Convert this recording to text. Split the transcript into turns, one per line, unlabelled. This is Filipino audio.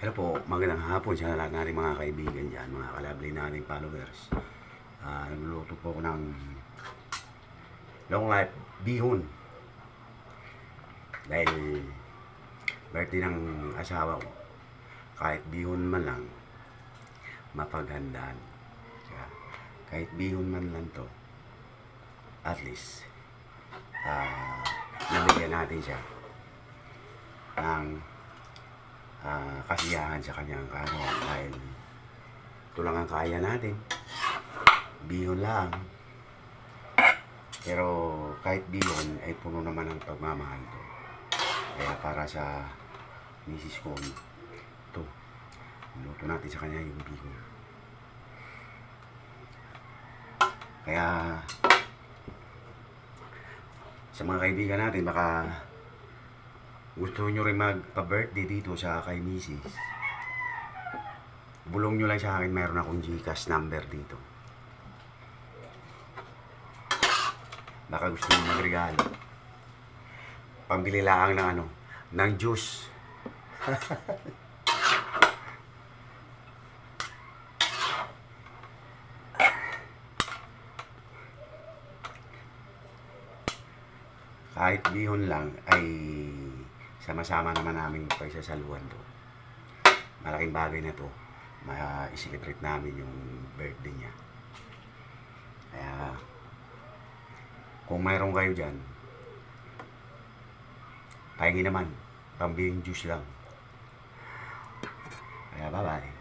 Hello po, magandang hapon sa lahat nating mga kaibigan dyan, mga kalabli nating followers. Nagluluto po ako ng long life bihon. Dahil birthday ng asawa ko, kahit bihon man lang, mapaghandaan. Kaya, kahit bihon man lang to, at least, nabigyan natin siya ng kasiyahan sa kanyang kaarawan dahil ito lang ang kaya natin, bihon lang. Pero kahit bihon ay puno naman ng pagmamahal to. Kaya para sa misis ko, ito, luto natin sa kanya yung bihon. Kaya sa mga kaibigan natin, baka gusto nyo rin magpa-birthday dito sa kay misis, bulong nyo lang sa akin, mayroon akong GCash number dito. Baka gusto nyo magregalo, pambili lang ng juice. Kahit bihon lang ay sama-sama naman namin pagsasaluhan to. Malaking bagay na to, ma-celebrate namin yung birthday niya. Kaya kung mayroon kayo dyan, pahingi naman, pambiling juice lang. Kaya bye-bye.